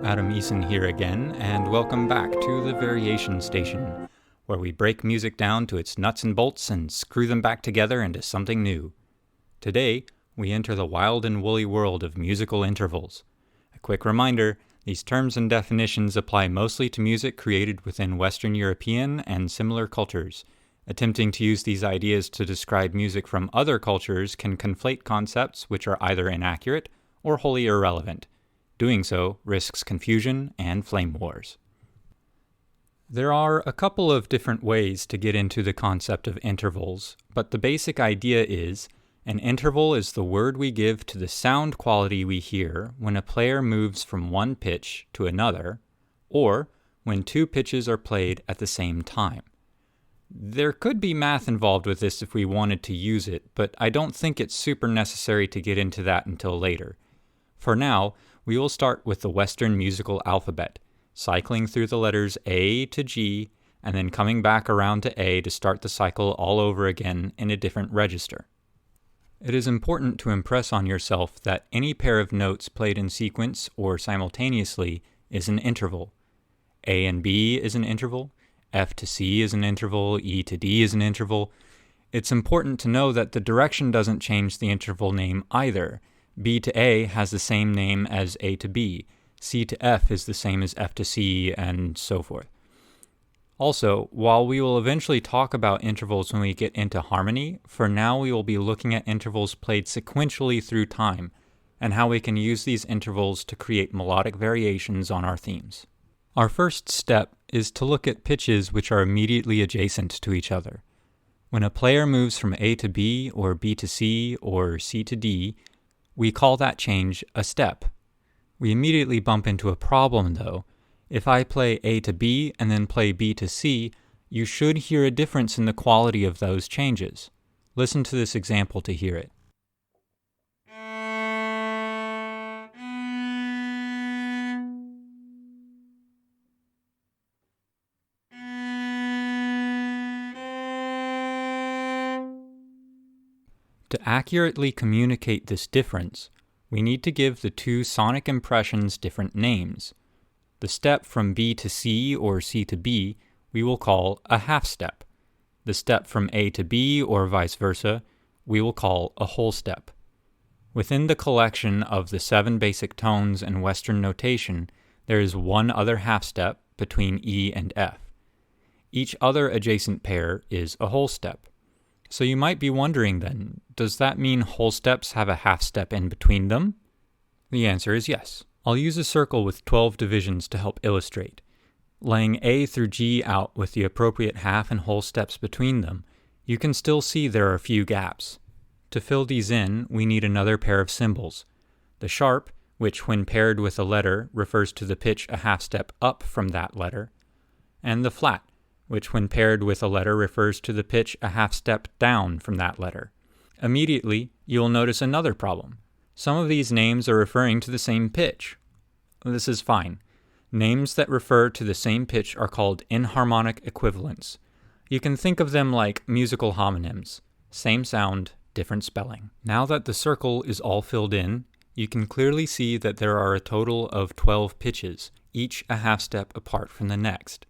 Adam Eason here again, and welcome back to the Variation Station, where we break music down to its nuts and bolts and screw them back together into something new. Today, we enter the wild and woolly world of musical intervals. A quick reminder, these terms and definitions apply mostly to music created within Western European and similar cultures. Attempting to use these ideas to describe music from other cultures can conflate concepts which are either inaccurate or wholly irrelevant. Doing so risks confusion and flame wars. There are a couple of different ways to get into the concept of intervals, but the basic idea is an interval is the word we give to the sound quality we hear when a player moves from one pitch to another, or when two pitches are played at the same time. There could be math involved with this if we wanted to use it, but I don't think it's super necessary to get into that until later. For now, we will start with the Western musical alphabet, cycling through the letters A to G, and then coming back around to A to start the cycle all over again in a different register. It is important to impress on yourself that any pair of notes played in sequence or simultaneously is an interval. A and B is an interval, F to C is an interval, E to D is an interval. It's important to know that the direction doesn't change the interval name either. B to A has the same name as A to B. C to F is the same as F to C, and so forth. Also, while we will eventually talk about intervals when we get into harmony, for now we will be looking at intervals played sequentially through time, and how we can use these intervals to create melodic variations on our themes. Our first step is to look at pitches which are immediately adjacent to each other. When a player moves from A to B, or B to C, or C to D, we call that change a step. We immediately bump into a problem though. If I play A to B and then play B to C, you should hear a difference in the quality of those changes. Listen to this example to hear it. To accurately communicate this difference, we need to give the two sonic impressions different names. The step from B to C or C to B we will call a half step. The step from A to B or vice versa we will call a whole step. Within the collection of the 7 basic tones and Western notation, there is one other half step between E and F. Each other adjacent pair is a whole step. So you might be wondering then, does that mean whole steps have a half step in between them? The answer is yes. I'll use a circle with 12 divisions to help illustrate. Laying A through G out with the appropriate half and whole steps between them, you can still see there are a few gaps. To fill these in, we need another pair of symbols. The sharp, which when paired with a letter refers to the pitch a half step up from that letter, and the flat, which when paired with a letter refers to the pitch a half step down from that letter. Immediately, you'll notice another problem. Some of these names are referring to the same pitch. This is fine. Names that refer to the same pitch are called Inharmonic Equivalents. You can think of them like musical homonyms. Same sound, different spelling. Now that the circle is all filled in, you can clearly see that there are a total of 12 pitches, each a half step apart from the next.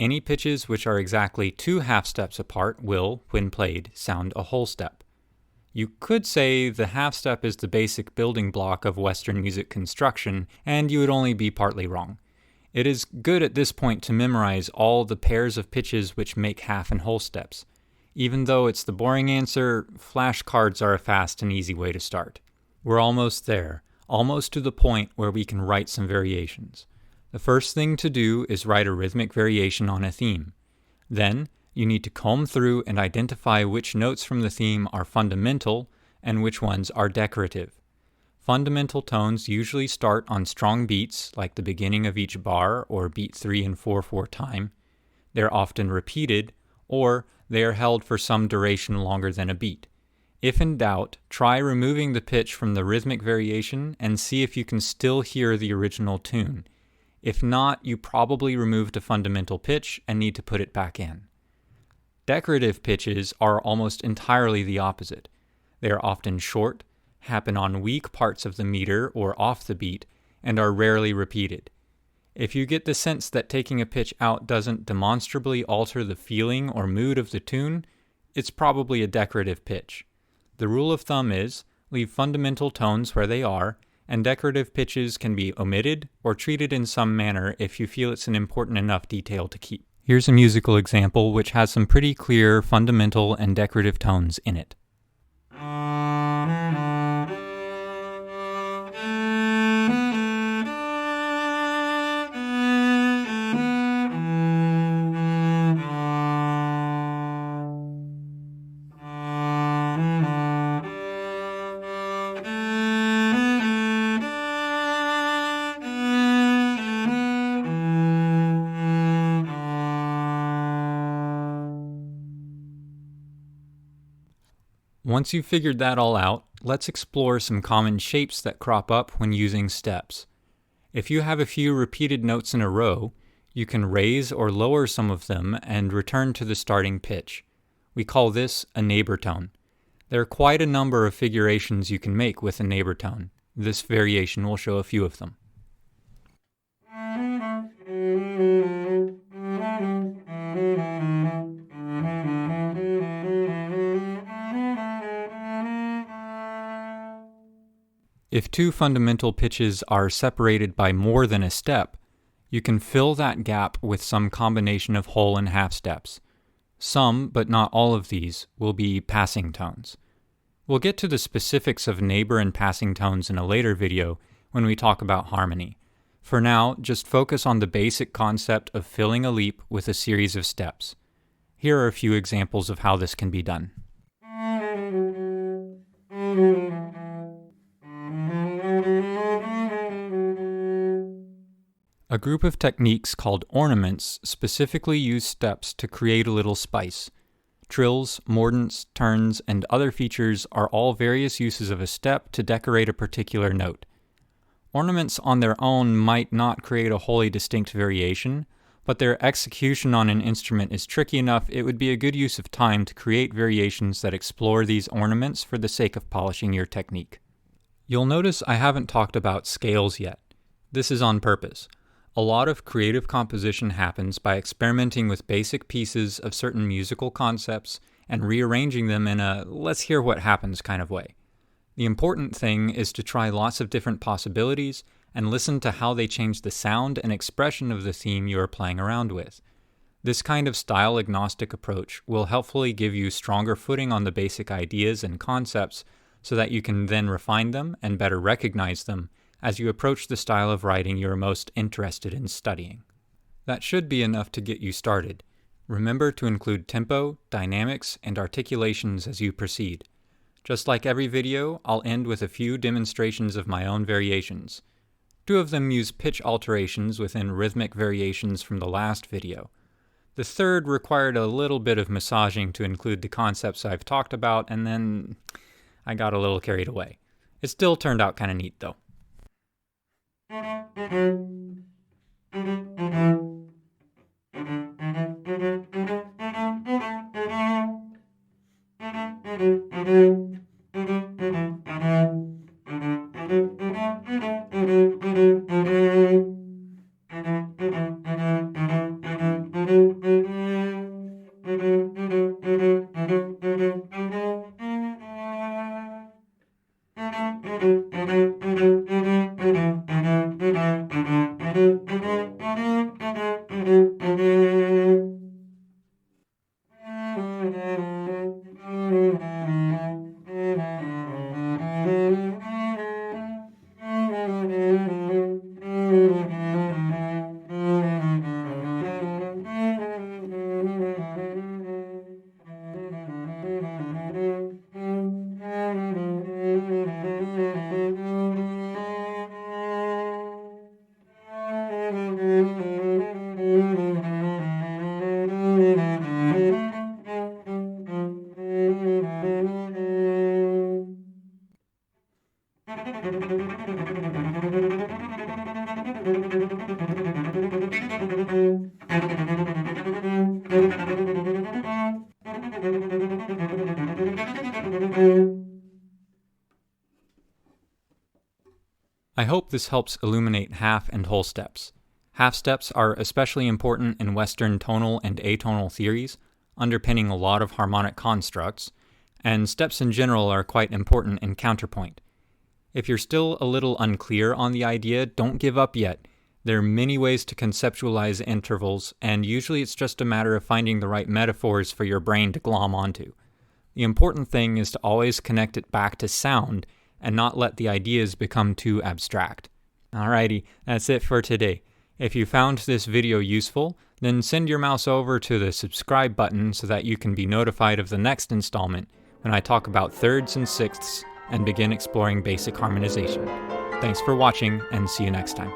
Any pitches which are exactly 2 half steps apart will, when played, sound a whole step. You could say the half step is the basic building block of Western music construction, and you would only be partly wrong. It is good at this point to memorize all the pairs of pitches which make half and whole steps. Even though it's the boring answer, flashcards are a fast and easy way to start. We're almost there, almost to the point where we can write some variations. The first thing to do is write a rhythmic variation on a theme. Then, you need to comb through and identify which notes from the theme are fundamental and which ones are decorative. Fundamental tones usually start on strong beats, like the beginning of each bar or beat 3 and 4/4 time. They're often repeated, or they are held for some duration longer than a beat. If in doubt, try removing the pitch from the rhythmic variation and see if you can still hear the original tune. If not, you probably removed a fundamental pitch and need to put it back in. Decorative pitches are almost entirely the opposite. They are often short, happen on weak parts of the meter or off the beat, and are rarely repeated. If you get the sense that taking a pitch out doesn't demonstrably alter the feeling or mood of the tune, it's probably a decorative pitch. The rule of thumb is, leave fundamental tones where they are, and decorative pitches can be omitted or treated in some manner if you feel it's an important enough detail to keep. Here's a musical example which has some pretty clear fundamental and decorative tones in it. Once you've figured that all out, let's explore some common shapes that crop up when using steps. If you have a few repeated notes in a row, you can raise or lower some of them and return to the starting pitch. We call this a neighbor tone. There are quite a number of figurations you can make with a neighbor tone. This variation will show a few of them. If two fundamental pitches are separated by more than a step, you can fill that gap with some combination of whole and half steps. Some, but not all of these, will be passing tones. We'll get to the specifics of neighbor and passing tones in a later video when we talk about harmony. For now, just focus on the basic concept of filling a leap with a series of steps. Here are a few examples of how this can be done. A group of techniques called ornaments specifically use steps to create a little spice. Trills, mordents, turns, and other features are all various uses of a step to decorate a particular note. Ornaments on their own might not create a wholly distinct variation, but their execution on an instrument is tricky enough it would be a good use of time to create variations that explore these ornaments for the sake of polishing your technique. You'll notice I haven't talked about scales yet. This is on purpose. A lot of creative composition happens by experimenting with basic pieces of certain musical concepts and rearranging them in a let's hear what happens kind of way. The important thing is to try lots of different possibilities and listen to how they change the sound and expression of the theme you are playing around with. This kind of style-agnostic approach will helpfully give you stronger footing on the basic ideas and concepts so that you can then refine them and better recognize them as you approach the style of writing you are most interested in studying. That should be enough to get you started. Remember to include tempo, dynamics, and articulations as you proceed. Just like every video, I'll end with a few demonstrations of my own variations. 2 of them use pitch alterations within rhythmic variations from the last video. The third required a little bit of massaging to include the concepts I've talked about, and then I got a little carried away. It still turned out kind of neat though. I hope this helps illuminate half and whole steps. Half steps are especially important in Western tonal and atonal theories, underpinning a lot of harmonic constructs, and steps in general are quite important in counterpoint. If you're still a little unclear on the idea, don't give up yet. There are many ways to conceptualize intervals, and usually it's just a matter of finding the right metaphors for your brain to glom onto. The important thing is to always connect it back to sound and not let the ideas become too abstract. Alrighty, that's it for today. If you found this video useful, then send your mouse over to the subscribe button so that you can be notified of the next installment when I talk about thirds and sixths and begin exploring basic harmonization. Thanks for watching, and see you next time.